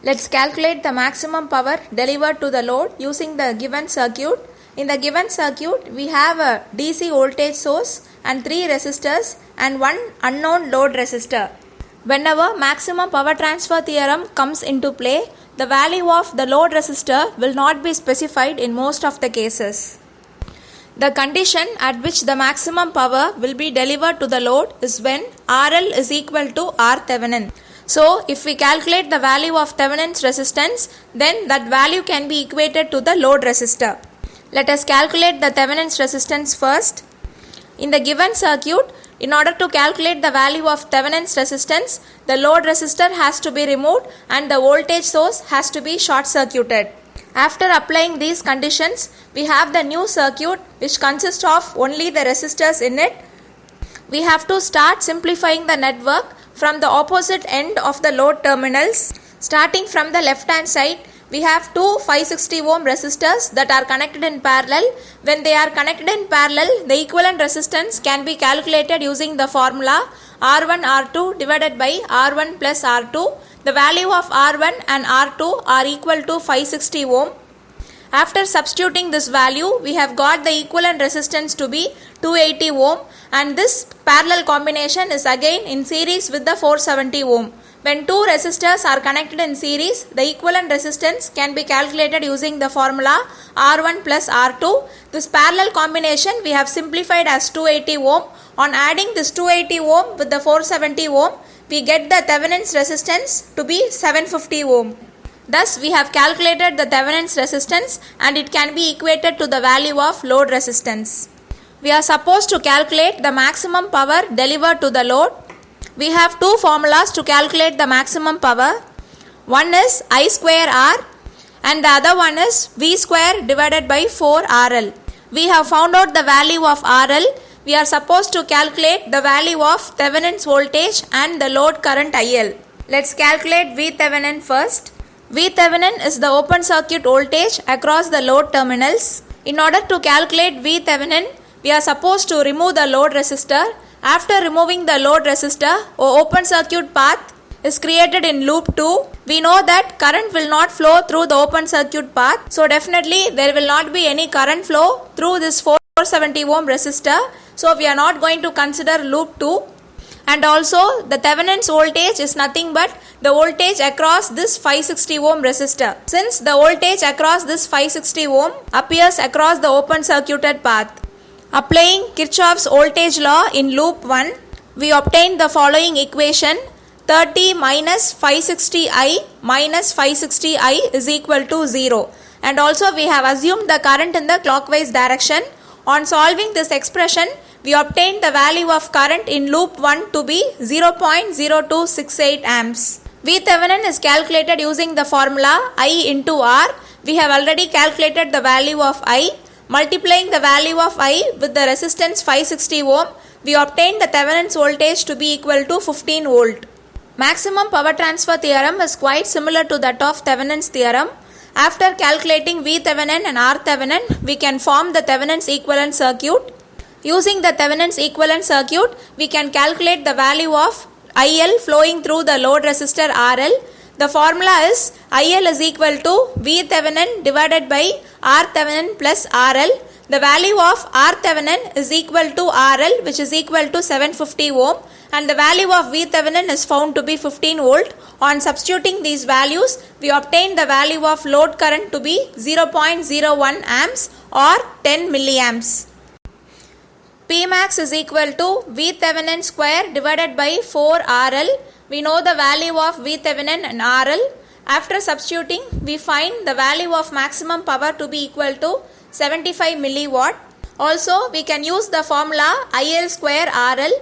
Let's calculate the maximum power delivered to the load using the given circuit. In the given circuit, we have a DC voltage source and 3 resistors and one unknown load resistor. Whenever maximum power transfer theorem comes into play, the value of the load resistor will not be specified in most of the cases. The condition at which the maximum power will be delivered to the load is when RL is equal to R Thevenin. So, if we calculate the value of Thevenin's resistance, then that value can be equated to the load resistor. Let us calculate the Thevenin's resistance first. In the given circuit, in order to calculate the value of Thevenin's resistance, the load resistor has to be removed and the voltage source has to be short circuited. After applying these conditions, we have the new circuit which consists of only the resistors in it. We have to start simplifying the network from the opposite end of the load terminals. Starting from the left hand side, we have two 560 ohm resistors that are connected in parallel. When they are connected in parallel, the equivalent resistance can be calculated using the formula R1 R2 divided by R1 plus R2. The value of R1 and R2 are equal to 560 ohm. After substituting this value, we have got the equivalent resistance to be 280 ohm, and this parallel combination is again in series with the 470 ohm. When two resistors are connected in series, the equivalent resistance can be calculated using the formula R1 plus R2. This parallel combination we have simplified as 280 ohm. On adding this 280 ohm with the 470 ohm, we get the Thevenin's resistance to be 750 ohm. Thus, we have calculated the Thevenin's resistance and it can be equated to the value of load resistance. We are supposed to calculate the maximum power delivered to the load. We have two formulas to calculate the maximum power. One is I square R and the other one is V square divided by 4 RL. We have found out the value of RL. We are supposed to calculate the value of Thevenin's voltage and the load current IL. Let's calculate V Thevenin first. V Thevenin is the open circuit voltage across the load terminals. In order to calculate V Thevenin, we are supposed to remove the load resistor. After removing the load resistor, an open circuit path is created in loop 2. We know that current will not flow through the open circuit path. So definitely there will not be any current flow through this 470 ohm resistor. So we are not going to consider loop 2. And also the Thevenin's voltage is nothing but the voltage across this 560 ohm resistor. Since the voltage across this 560 ohm appears across the open circuited path. Applying Kirchhoff's voltage law in loop 1, we obtain the following equation: 30 minus 560I minus 560I is equal to 0. And also we have assumed the current in the clockwise direction. On solving this expression, we obtain the value of current in loop 1 to be 0.0268 amps. V Thevenin is calculated using the formula I into R. We have already calculated the value of I. Multiplying the value of I with the resistance 560 ohm, we obtain the Thevenin's voltage to be equal to 15 volt. Maximum power transfer theorem is quite similar to that of Thevenin's theorem. After calculating V Thevenin and R Thevenin, we can form the Thevenin's equivalent circuit. Using the Thevenin's equivalent circuit, we can calculate the value of IL flowing through the load resistor RL. The formula is IL is equal to V Thevenin divided by R Thevenin plus RL. The value of R Thevenin is equal to RL, which is equal to 750 ohm, and the value of V Thevenin is found to be 15 volt. On substituting these values, we obtain the value of load current to be 0.01 amps or 10 milliamps. Pmax is equal to V Thevenin square divided by 4 RL. We know the value of V Thevenin and RL. After substituting, we find the value of maximum power to be equal to 75 milliwatt. Also, we can use the formula IL square RL.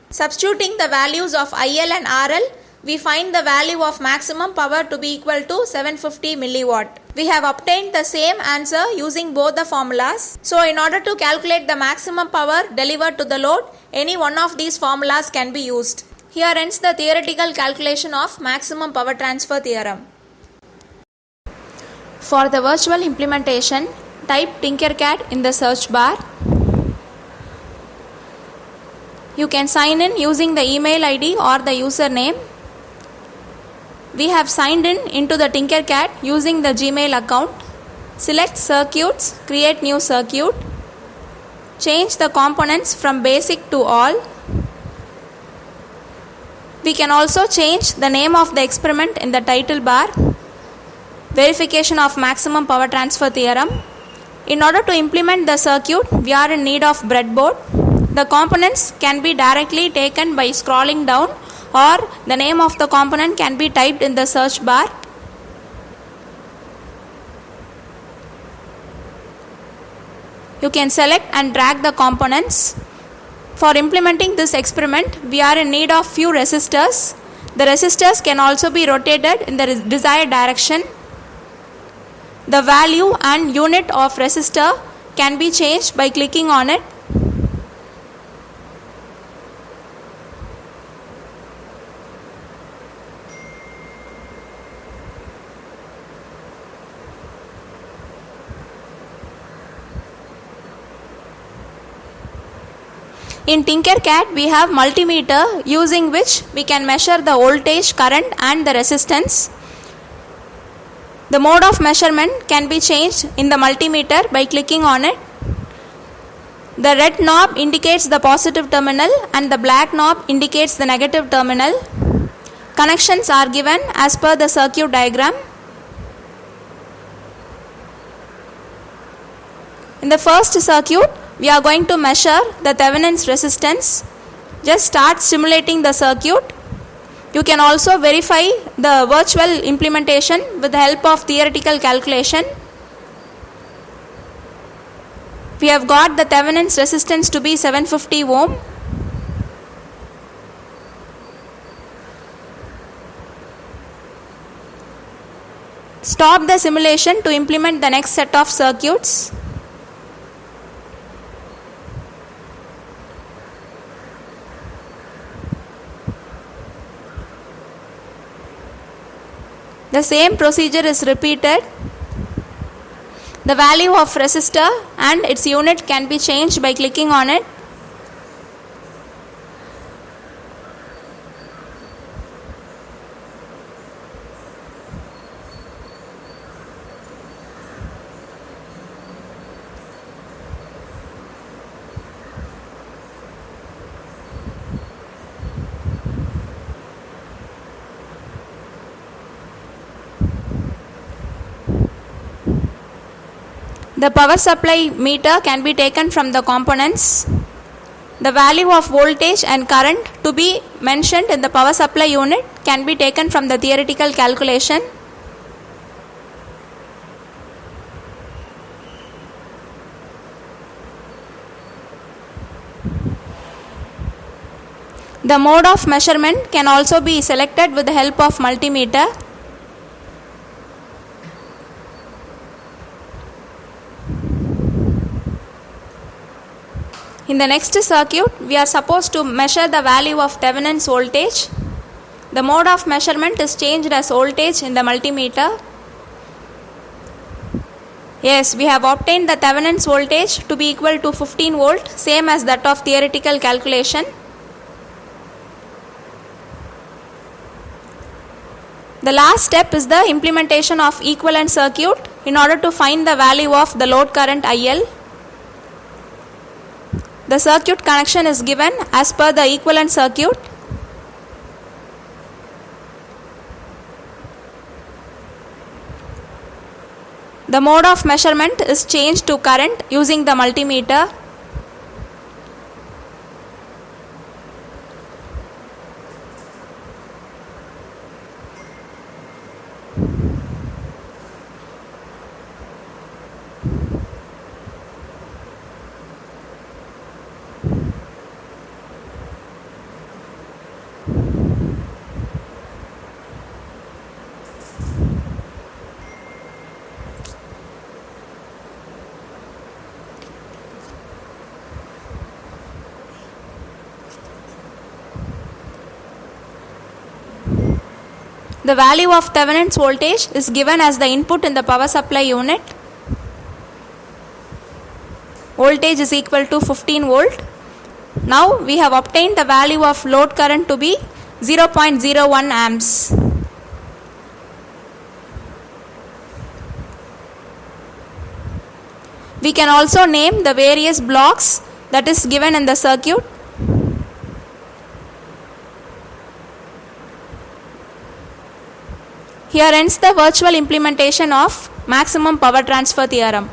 Substituting the values of IL and RL, we find the value of maximum power to be equal to 750 milliwatt. We have obtained the same answer using both the formulas. So, in order to calculate the maximum power delivered to the load, any one of these formulas can be used. Here ends the theoretical calculation of maximum power transfer theorem. For the virtual implementation, type Tinkercad in the search bar. You can sign in using the email ID or the username. We have signed in into the Tinkercad using the Gmail account. Select circuits, create new circuit, change the components from basic to all. We can also change the name of the experiment in the title bar. Verification of maximum power transfer theorem. In order to implement the circuit, we are in need of breadboard. The components can be directly taken by scrolling down, or the name of the component can be typed in the search bar. You can select and drag the components. For implementing this experiment, we are in need of few resistors. The resistors can also be rotated in the desired direction. The value and unit of resistor can be changed by clicking on it. In Tinkercad, we have multimeter using which we can measure the voltage, current and the resistance. The mode of measurement can be changed in the multimeter by clicking on it. The red knob indicates the positive terminal and the black knob indicates the negative terminal. Connections are given as per the circuit diagram. In the first circuit, we are going to measure the Thevenin's resistance. Just start simulating the circuit. You can also verify the virtual implementation with the help of theoretical calculation. We have got the Thevenin's resistance to be 750 ohm. Stop the simulation to implement the next set of circuits. The same procedure is repeated. The value of resistor and its unit can be changed by clicking on it. The power supply meter can be taken from the components. The value of voltage and current to be mentioned in the power supply unit can be taken from the theoretical calculation. The mode of measurement can also be selected with the help of multimeter. In the next circuit, we are supposed to measure the value of Thevenin's voltage. The mode of measurement is changed as voltage in the multimeter. Yes, we have obtained the Thevenin's voltage to be equal to 15 volt, same as that of theoretical calculation. The last step is the implementation of equivalent circuit in order to find the value of the load current IL. The circuit connection is given as per the equivalent circuit. The mode of measurement is changed to current using the multimeter. The value of Thevenin's voltage is given as the input in the power supply unit. Voltage is equal to 15 volt. Now we have obtained the value of load current to be 0.01 amps. We can also name the various blocks that is given in the circuit. Here ends the virtual implementation of maximum power transfer theorem.